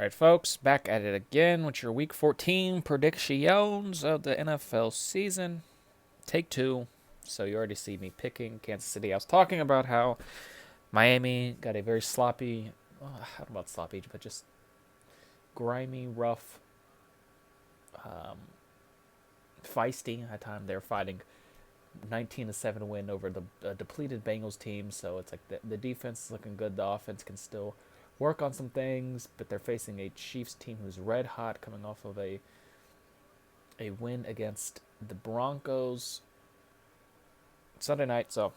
Alright, folks, back at it again with your Week 14 predictions of the NFL season. Take two. So you already see me picking Kansas City. I was talking about how Miami got a very sloppy, I don't know about sloppy, but just grimy, rough, um, feisty. At time they're fighting 19-7 win over the depleted Bengals team. So it's like the defense is looking good. The offense can still work on some things, but they're facing a Chiefs team who's red hot, coming off of a win against the Broncos Sunday night. So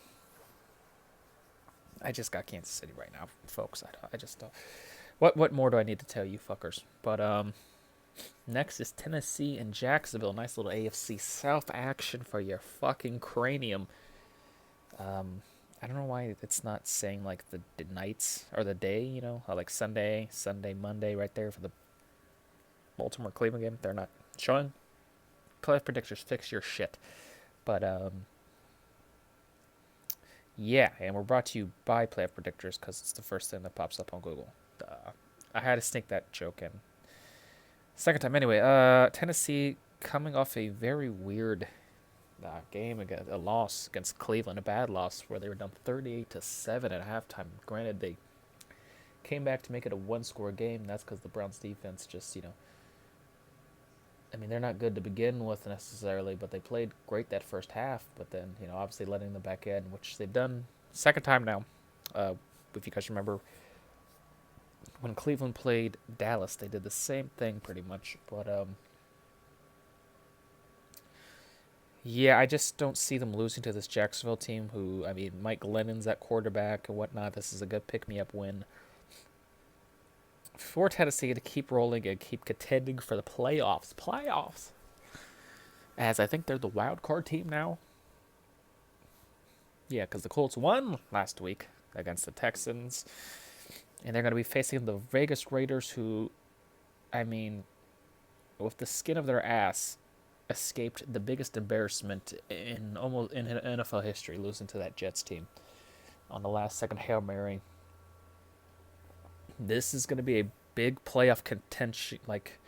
I just got Kansas City right now, folks. I just what more do I need to tell you, fuckers? But next is Tennessee and Jacksonville. Nice little AFC South action for your fucking cranium. I don't know why it's not saying like the nights or the day, like Sunday, Monday, right there for the Baltimore Cleveland game. They're not showing. Playoff predictors, fix your shit. But yeah, and we're brought to you by Playoff Predictors because it's the first thing that pops up on Google. I had to sneak that joke in. Second time, anyway. Tennessee coming off a very weird game against a loss against Cleveland, a bad loss where they were down 38-7 at halftime. Granted, they came back to make it a one-score game. That's because the Browns defense just, I mean, they're not good to begin with necessarily, but they played great that first half. But then, obviously letting them back in, which they've done second time now. If you guys remember, when Cleveland played Dallas, they did the same thing pretty much. But yeah, I just don't see them losing to this Jacksonville team who, I mean, Mike Glennon's at quarterback and whatnot. This is a good pick-me-up win for Tennessee to keep rolling and keep contending for the playoffs. As I think they're the wild card team now. Yeah, because the Colts won last week against the Texans. And they're going to be facing the Vegas Raiders who, I mean, with the skin of their ass, escaped the biggest embarrassment in NFL history, losing to that Jets team on the last second Hail Mary. This is going to be a big playoff contention. Like,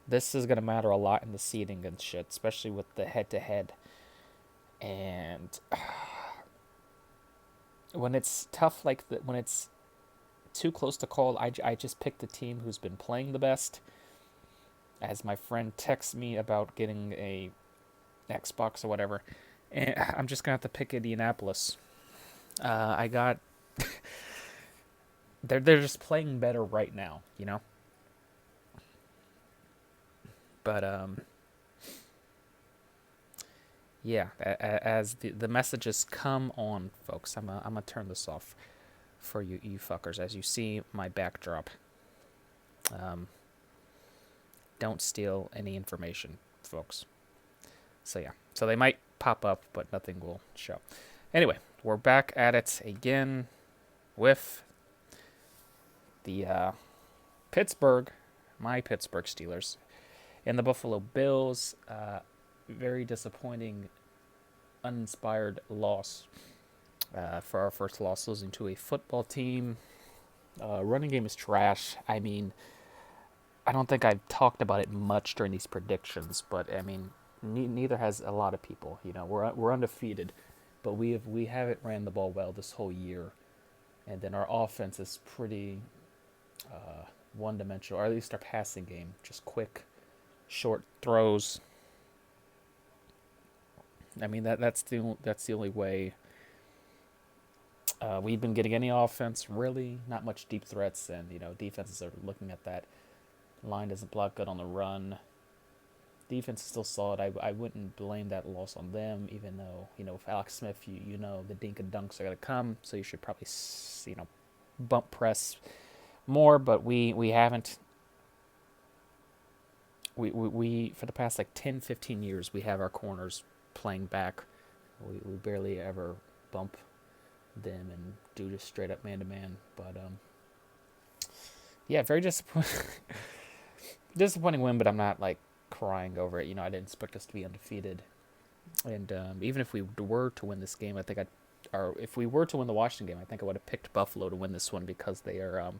this is going to matter a lot in the seeding and shit, especially with the head-to-head. And when it's tough like that, when it's too close to call, I just pick the team who's been playing the best. As my friend texts me about getting a Xbox or whatever, and I'm just gonna have to pick Indianapolis. I got they're just playing better right now, But yeah, as the messages come on, folks, I'm gonna turn this off for you fuckers as you see my backdrop. Don't steal any information, folks. So yeah, so they might pop up, but nothing will show. Anyway, we're back at it again with the my Pittsburgh Steelers, and the Buffalo Bills. Very disappointing, uninspired loss for our first loss, losing to a football team. Running game is trash. I mean, I don't think I've talked about it much during these predictions, but I mean, neither has a lot of people. We're undefeated, but we haven't ran the ball well this whole year, and then our offense is pretty one-dimensional, or at least our passing game, just quick, short throws. I mean that's the only way we've been getting any offense. Really, not much deep threats, and defenses are looking at that. Line doesn't block good on the run. Defense is still solid. I wouldn't blame that loss on them, even though, with Alex Smith, the dink and dunks are going to come, so you should probably, bump press more, but we haven't. We for the past like 10, 15 years, we have our corners playing back. We barely ever bump them and do just straight up man-to-man, but yeah, very disappointing win, but I'm not like crying over it. I didn't expect us to be undefeated, and even if we were to win this game, I think or if we were to win the Washington game, I think I would have picked Buffalo to win this one because they are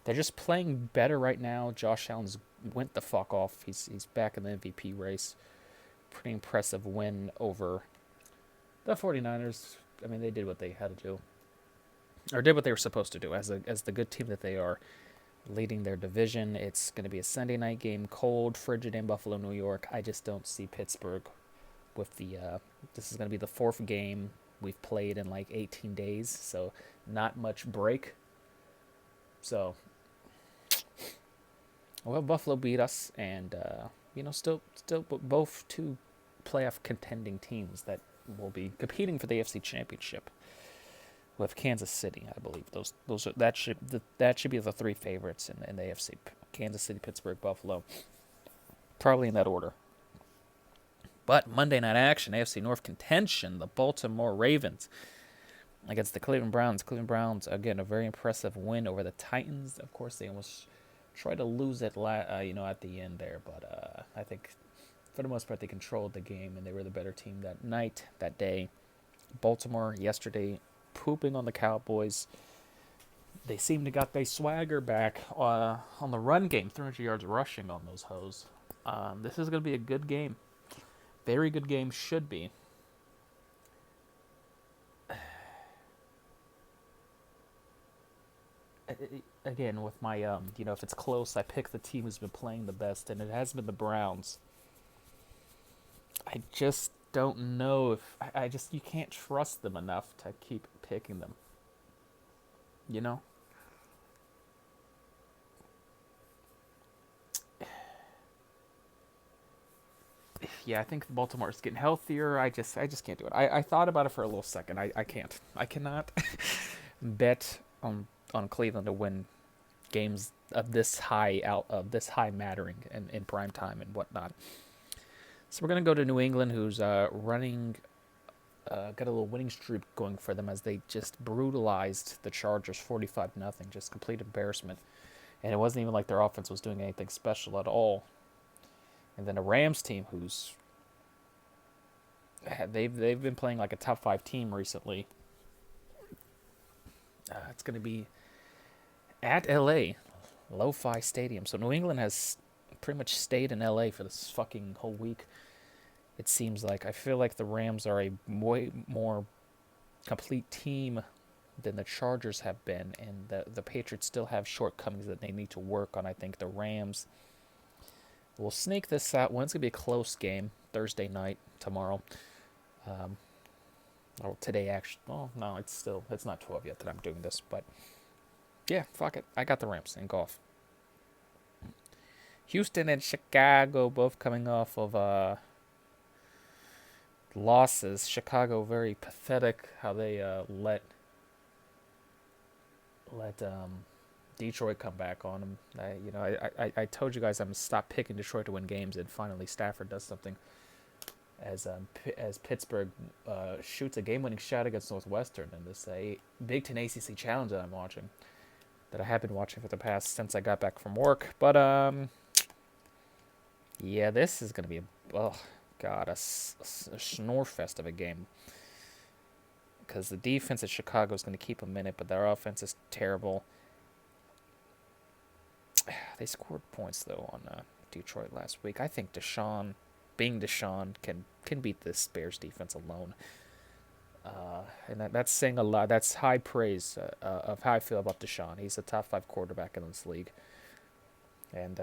They're just playing better right now. Josh Allen's went the fuck off. He's back in the MVP race. Pretty impressive win over the 49ers. I mean, they did what they had to do, or did what they were supposed to do as the good team that they are, leading their division. It's going to be a Sunday night game, cold, frigid in Buffalo, New York. I just don't see Pittsburgh with the. This is going to be the fourth game we've played in like 18 days, so not much break. So, well, Buffalo beat us, and still both two playoff contending teams that will be competing for the AFC Championship with Kansas City. I believe that should be the three favorites in the AFC: Kansas City, Pittsburgh, Buffalo, probably in that order. But Monday night action, AFC North contention: the Baltimore Ravens against the Cleveland Browns. Cleveland Browns, again, a very impressive win over the Titans. Of course, they almost tried to lose it, at the end there, but I think for the most part they controlled the game and they were the better team that day. Baltimore yesterday pooping on the Cowboys. They seem to got their swagger back on the run game, 300 yards rushing on those hoes. This is going to be a good game. Very good game, should be. Again, with my, if it's close, I pick the team who's been playing the best, and it has been the Browns. I just don't know if... you can't trust them enough to keep picking them. You know? Yeah, I think Baltimore is getting healthier. I just can't do it. I thought about it for a little second. I can't. I cannot bet on Cleveland to win games of this high mattering in prime time and whatnot. So we're gonna go to New England, who's running, got a little winning streak going for them as they just brutalized the Chargers 45-0, just complete embarrassment. And it wasn't even like their offense was doing anything special at all. And then a Rams team who's they've been playing like a top 5 team recently. It's gonna be at LA, Lo-Fi Stadium. So New England has pretty much stayed in LA for this fucking whole week. It seems like. I feel like the Rams are a way more complete team than the Chargers have been, and the Patriots still have shortcomings that they need to work on. I think the Rams will sneak this out. Well, it's gonna be a close game Thursday night tomorrow. Or today actually. Oh no, it's not 12 yet that I'm doing this, but yeah, fuck it. I got the Rams in golf. Houston and Chicago both coming off of losses. Chicago very pathetic how they let Detroit come back on them. I told you guys I'm gonna stop picking Detroit to win games, and finally Stafford does something as Pittsburgh shoots a game-winning shot against Northwestern in this Big Ten ACC challenge that I'm watching, that I have been watching for the past since I got back from work. But yeah, this is gonna be a snore fest of a game, because the defense at Chicago is going to keep them in it, but their offense is terrible. They scored points though on Detroit last week. I think Deshaun, can beat this Bears defense alone. And that's saying a lot. That's high praise of how I feel about Deshaun. He's a top 5 quarterback in this league. And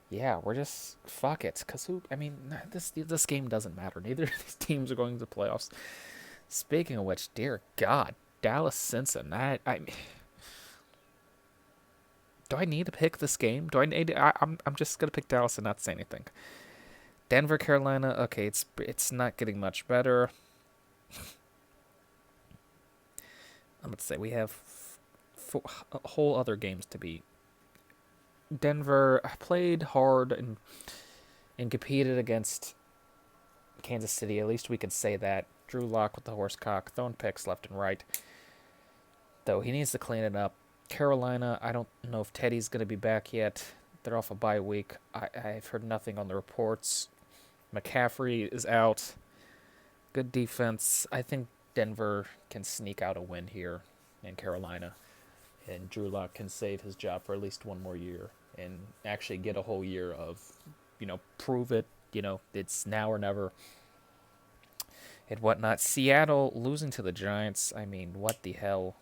yeah, we're just fuck it. Cause this game doesn't matter. Neither of these teams are going to the playoffs. Speaking of which, dear God, Dallas Cincinnati. Do I need to pick this game? Do I need? I'm just gonna pick Dallas and not say anything. Denver, Carolina. Okay, it's not getting much better. I'm gonna say we have whole other games to beat. Denver played hard and competed against Kansas City. At least we can say that. Drew Lock with the horse cock, throwing picks left and right. Though he needs to clean it up. Carolina, I don't know if Teddy's going to be back yet. They're off a bye week. I've heard nothing on the reports. McCaffrey is out. Good defense. I think Denver can sneak out a win here in Carolina. and Drew Lock can save his job for at least one more year and actually get a whole year of, prove it. It's now or never and whatnot. Seattle losing to the Giants. I mean, what the hell?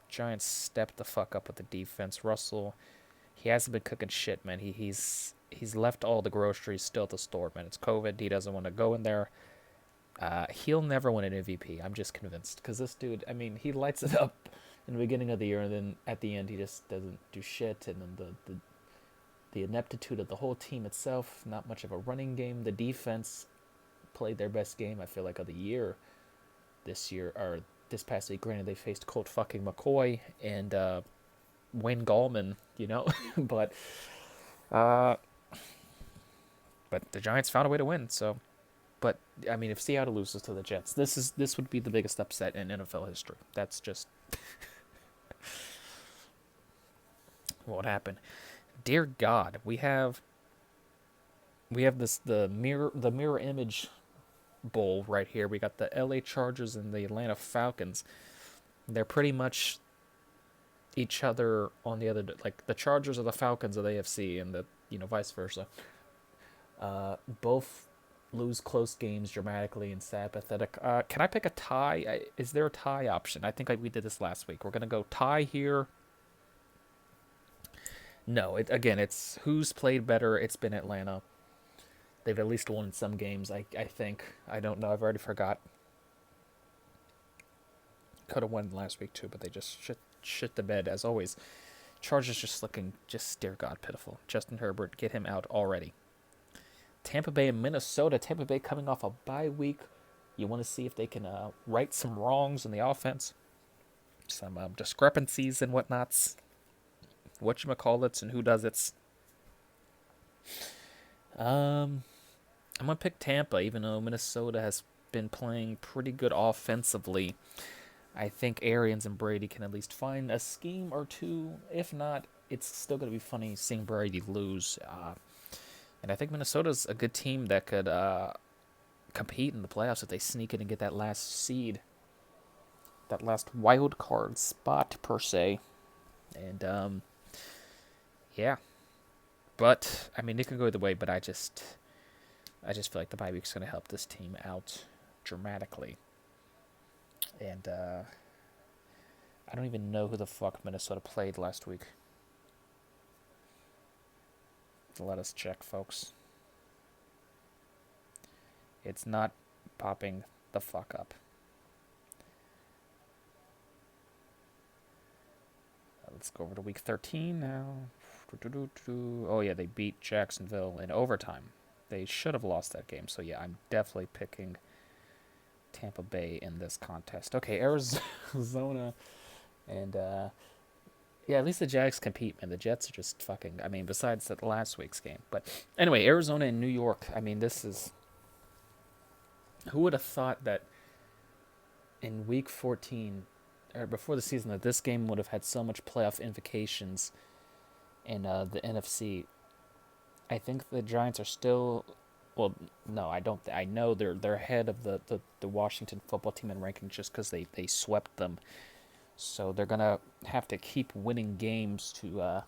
Giants stepped the fuck up with the defense. Russell, he hasn't been cooking shit, man. He's left all the groceries still at the store, man. It's COVID. He doesn't want to go in there. He'll never win an MVP. I'm just convinced because this dude. I mean, he lights it up in the beginning of the year, and then at the end, he just doesn't do shit. And then the ineptitude of the whole team itself. Not much of a running game. The defense played their best game, I feel like, of the year this year, or this past week. Granted, they faced Colt fucking McCoy and Wayne Gallman, but uh, but the Giants found a way to win. So, but I mean, if Seattle loses to the Jets, this would be the biggest upset in NFL history. That's just what happened. Dear God, we have this the mirror image bowl right here. We got the LA Chargers and the Atlanta Falcons. They're pretty much each other on the other, like the Chargers are the Falcons of the AFC, and the vice versa. Both lose close games dramatically and sad, pathetic. Can I pick a tie? Is there a tie option? I think we did this last week. We're gonna go tie here. No, it's who's played better. It's been Atlanta. They've at least won some games, I think. I don't know. I've already forgot. Could have won last week too, but they just shit the bed as always. Chargers just looking dear God, pitiful. Justin Herbert, get him out already. Tampa Bay and Minnesota. Tampa Bay coming off a bye week. You want to see if they can right some wrongs in the offense. Some discrepancies and whatnots. Whatchamacallits and who does it. I'm going to pick Tampa, even though Minnesota has been playing pretty good offensively. I think Arians and Brady can at least find a scheme or two. If not, it's still going to be funny seeing Brady lose. And I think Minnesota's a good team that could compete in the playoffs if they sneak in and get that last seed. That last wild card spot, per se. And, yeah. But, I mean, it could go either way, but I just feel like the bye week's going to help this team out dramatically. And I don't even know who the fuck Minnesota played last week. Let us check, folks. It's not popping the fuck up. Let's go over to week 13 now. Oh, yeah, they beat Jacksonville in overtime. They should have lost that game. So, yeah, I'm definitely picking Tampa Bay in this contest. Okay, Arizona. And, yeah, at least the Jags compete, man. The Jets are just fucking, I mean, besides that last week's game. But, anyway, Arizona and New York. I mean, this is... Who would have thought that in week 14... or before the season, that this game would have had so much playoff implications in the NFC. I think the Giants are still, well, no, I don't. I know they're ahead of the Washington football team in rankings just because they swept them. So they're gonna have to keep winning games to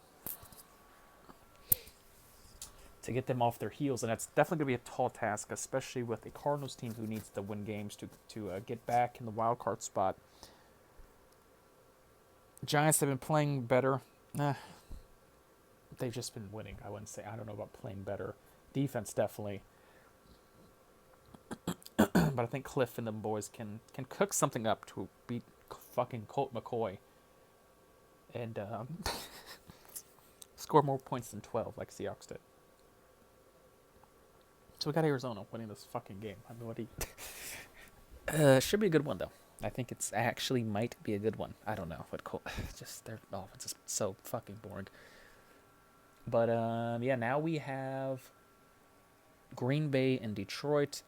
get them off their heels, and that's definitely gonna be a tall task, especially with the Cardinals team who needs to win games to get back in the wild card spot. Giants have been playing better. They've just been winning. I wouldn't say. I don't know about playing better. Defense definitely. But I think Cliff and them boys can cook something up to beat fucking Colt McCoy. And score more points than 12 like Seahawks did. So we got Arizona winning this fucking game. I mean, what do you... should be a good one, though. I think it's actually might be a good one. I don't know. But Colt... Just their offense is so fucking boring. But, yeah, now we have Green Bay and Detroit.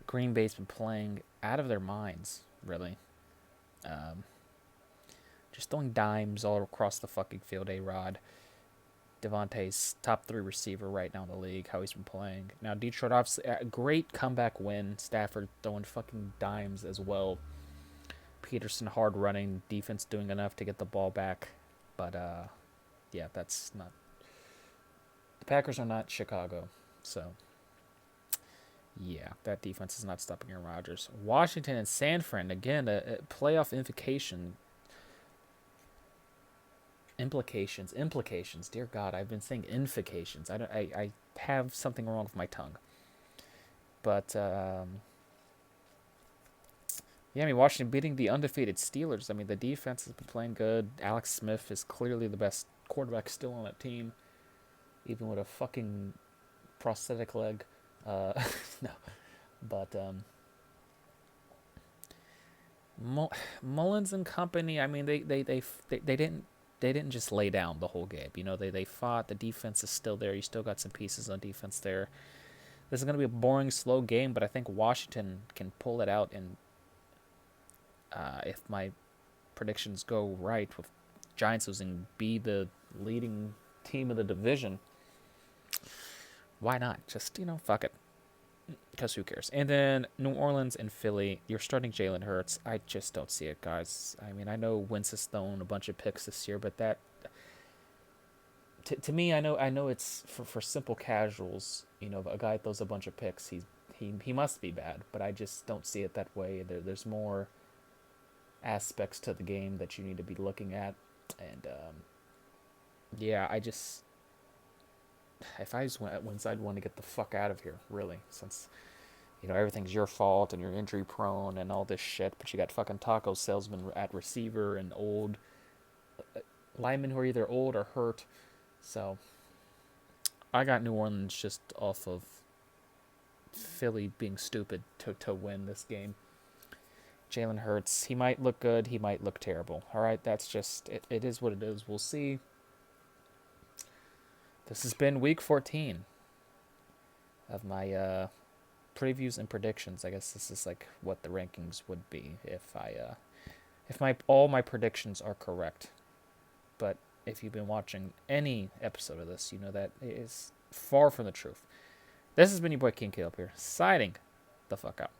Green Bay's been playing out of their minds, really. Just throwing dimes all across the fucking field, A-Rod. Devontae's top 3 receiver right now in the league, how he's been playing. Now, Detroit, obviously, a great comeback win. Stafford throwing fucking dimes as well. Peterson hard running, defense doing enough to get the ball back. But, yeah, that's not... The Packers are not Chicago, so... Yeah, that defense is not stopping Aaron Rodgers. Washington and San Fran, again, a playoff implications. Dear God, I've been saying infications. I have something wrong with my tongue. But, yeah, I mean, Washington beating the undefeated Steelers. I mean, the defense has been playing good. Alex Smith is clearly the best quarterback still on that team, even with a fucking prosthetic leg. No, but Mullins and company. I mean, they didn't just lay down the whole game. You know, they fought. The defense is still there. You still got some pieces on defense there. This is gonna be a boring, slow game, but I think Washington can pull it out. And if my predictions go right, with Giants losing, be the leading team of the division. Why not? Just, fuck it. Because who cares? And then New Orleans and Philly, you're starting Jalen Hurts. I just don't see it, guys. I mean, I know Wentz has thrown a bunch of picks this year, but that... To me, I know it's for simple casuals. A guy throws a bunch of picks, he must be bad, but I just don't see it that way. There's more aspects to the game that you need to be looking at. And, yeah, if I just went, I'd want to get the fuck out of here, really, since, everything's your fault and you're injury prone and all this shit, but you got fucking taco salesmen at receiver and old linemen who are either old or hurt. So I got New Orleans just off of Philly being stupid to win this game. Jalen Hurts, he might look good, he might look terrible. All right, that's just, it is what it is. We'll see. This has been week 14 of my previews and predictions. I guess this is like what the rankings would be if all my predictions are correct. But if you've been watching any episode of this, you know that it is far from the truth. This has been your boy King Kaleb here, signing the fuck out.